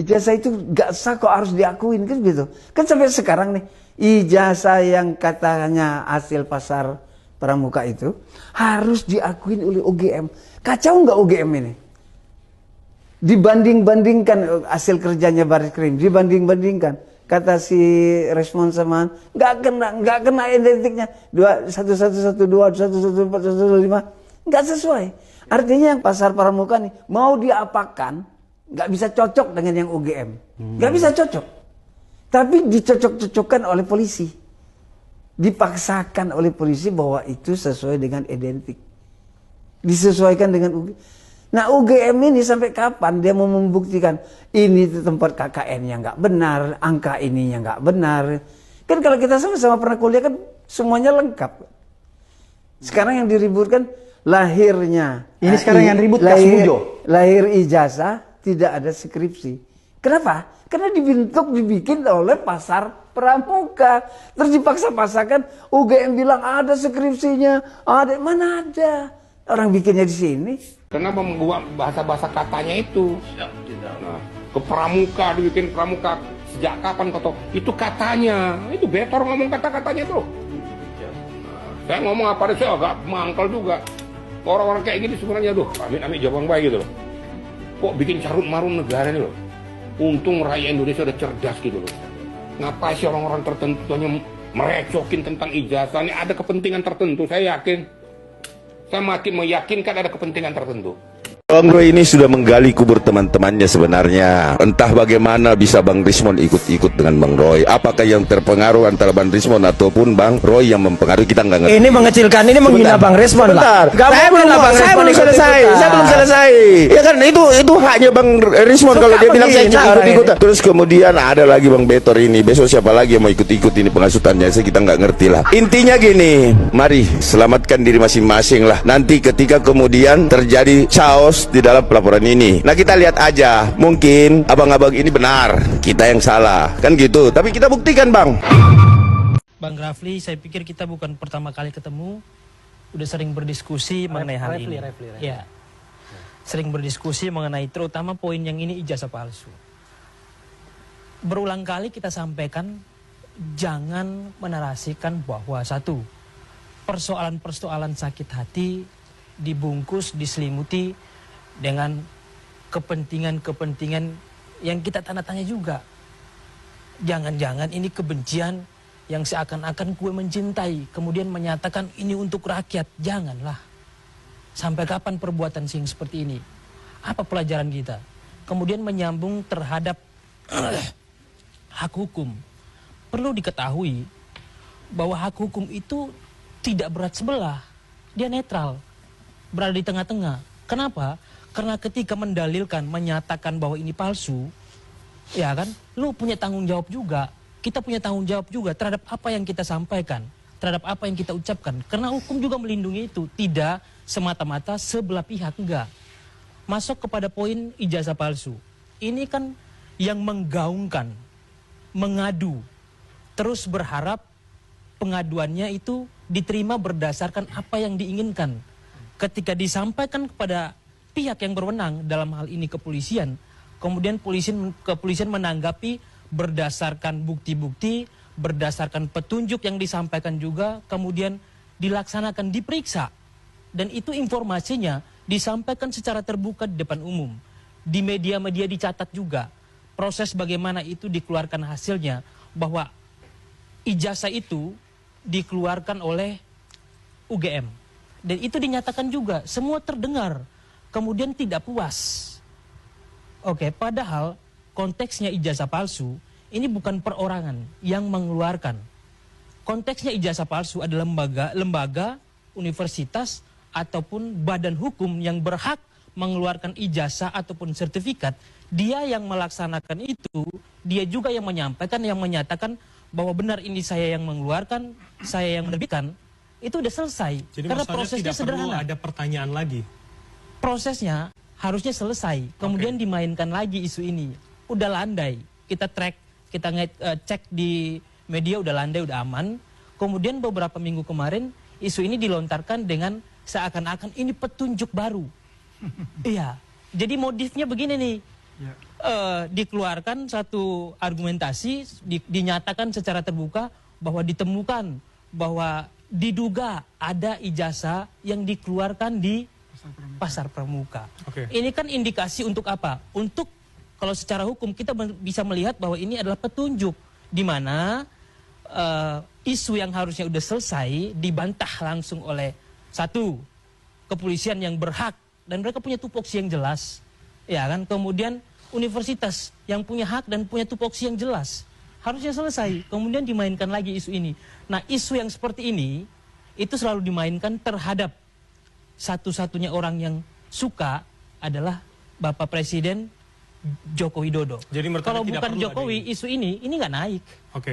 ijazah itu gak sah kok harus diakuin kan gitu. Kan sampai sekarang nih ijazah yang katanya hasil pasar pramuka itu harus diakuin oleh UGM. Kacau nggak UGM ini? Dibanding-bandingkan hasil kerjanya Baris Krim, dibanding-bandingkan. Kata si responsaman, nggak kena identiknya 1112, 1114, 1115, nggak sesuai. Artinya yang pasar pramuka nih mau diapakan, nggak bisa cocok dengan yang UGM, nggak bisa cocok. Tapi dicocok-cocokkan oleh polisi, dipaksakan oleh polisi bahwa itu sesuai dengan identik, disesuaikan dengan UGM. Nah UGM ini sampai kapan dia mau membuktikan ini tempat KKN-nya nggak benar, angka ininya nggak benar. Kan kalau kita sama-sama pernah kuliah kan semuanya lengkap. Sekarang yang diributkan lahirnya. Ini sekarang yang ribut Kasmujo. Lahir ijazah tidak ada skripsi. Kenapa? Karena dibikin oleh pasar pramuka. Terus dipaksa-paksakan UGM bilang ada skripsinya, ada mana ada. Orang bikinnya di sini. Kenapa membuat bahasa-bahasa katanya itu? Nah, ke pramuka, dibikin pramuka. Sejak kapan kata? Itu katanya. Itu Betor ngomong kata-katanya tuh. Nah, saya ngomong apa saya agak mangkal juga. Orang-orang kayak gini sebenarnya, amit-amit jawab baik gitu loh. Kok bikin carut-marut negara ini loh. Untung rakyat Indonesia udah cerdas gitu loh. Ngapain sih orang-orang tertentu hanya merecokin tentang ijazah? Ini ada kepentingan tertentu, saya yakin. Saya makin meyakinkan ada kepentingan tertentu. Bang Roy ini sudah menggali kubur teman-temannya sebenarnya. Entah bagaimana bisa Bang Rismond ikut-ikut dengan Bang Roy. Apakah yang terpengaruh antara Bang Rismond ataupun Bang Roy yang mempengaruhi, kita nggak ngerti. Ini mengecilkan, ini menghina Bang Rismond lah. Saya belum selesai. Ya kan itu haknya Bang Rismond kalau dia bilang saya ikut-ikutan. Terus kemudian ada lagi Bang Betor ini. Besok siapa lagi yang mau ikut-ikut ini penghasutannya? Kita nggak ngerti lah. Intinya gini, mari selamatkan diri masing-masing lah. Nanti ketika kemudian terjadi chaos di dalam pelaporan ini, nah kita lihat aja, mungkin abang-abang ini benar, kita yang salah, kan gitu. Tapi kita buktikan Bang. Bang Rafli, saya pikir kita bukan pertama kali ketemu, udah sering berdiskusi mengenai hal ini. Ya, sering berdiskusi mengenai terutama poin yang ini ijazah palsu. Berulang kali kita sampaikan, jangan menarasikan bahwa satu, persoalan-persoalan sakit hati dibungkus, diselimuti dengan kepentingan-kepentingan yang kita tanda tanya juga. Jangan-jangan ini kebencian yang seakan-akan gue mencintai, kemudian menyatakan ini untuk rakyat. Janganlah. Sampai kapan perbuatan sing seperti ini? Apa pelajaran kita? Kemudian menyambung terhadap hak hukum. Perlu diketahui bahwa hak hukum itu tidak berat sebelah. Dia netral. Berada di tengah-tengah. Kenapa? Karena ketika mendalilkan, menyatakan bahwa ini palsu, ya kan, lu punya tanggung jawab juga, kita punya tanggung jawab juga terhadap apa yang kita sampaikan, terhadap apa yang kita ucapkan. Karena hukum juga melindungi itu, tidak semata-mata sebelah pihak, enggak. Masuk kepada poin ijazah palsu. Ini kan yang menggaungkan, mengadu, terus berharap pengaduannya itu diterima berdasarkan apa yang diinginkan. Ketika disampaikan kepada pihak yang berwenang, dalam hal ini kepolisian, kemudian kepolisian menanggapi berdasarkan bukti-bukti, berdasarkan petunjuk yang disampaikan juga, kemudian dilaksanakan, diperiksa. Dan itu informasinya disampaikan secara terbuka di depan umum. Di media-media dicatat juga. Proses bagaimana itu dikeluarkan hasilnya, bahwa ijazah itu dikeluarkan oleh UGM. Dan itu dinyatakan juga, semua terdengar. Kemudian tidak puas. Oke, padahal konteksnya ijazah palsu, ini bukan perorangan yang mengeluarkan. Konteksnya ijazah palsu adalah lembaga, universitas, ataupun badan hukum yang berhak mengeluarkan ijazah ataupun sertifikat. Dia yang melaksanakan itu, dia juga yang menyampaikan, yang menyatakan bahwa benar ini saya yang mengeluarkan, saya yang menerbitkan. Itu udah selesai. Jadi karena prosesnya tidak sederhana. perlu ada pertanyaan lagi. Prosesnya harusnya selesai, kemudian dimainkan lagi isu ini. Udah landai, kita track, kita cek di media udah landai, udah aman. Kemudian beberapa minggu kemarin isu ini dilontarkan dengan seakan-akan ini petunjuk baru. Iya, jadi modifnya begini nih. dikeluarkan satu argumentasi, dinyatakan secara terbuka bahwa ditemukan, bahwa diduga ada ijazah yang dikeluarkan di Pasar Pramuka. Ini kan indikasi untuk apa? Untuk kalau secara hukum kita bisa melihat bahwa ini adalah petunjuk di mana isu yang harusnya udah selesai dibantah langsung oleh satu kepolisian yang berhak dan mereka punya tupoksi yang jelas, ya kan? Kemudian universitas yang punya hak dan punya tupoksi yang jelas harusnya selesai. Kemudian dimainkan lagi isu ini. Nah, isu yang seperti ini itu selalu dimainkan terhadap satu-satunya orang yang suka adalah Bapak Presiden Joko Widodo. Jadi menurut kalau Anda tidak bukan perlu Jokowi, isu ini nggak naik. Oke.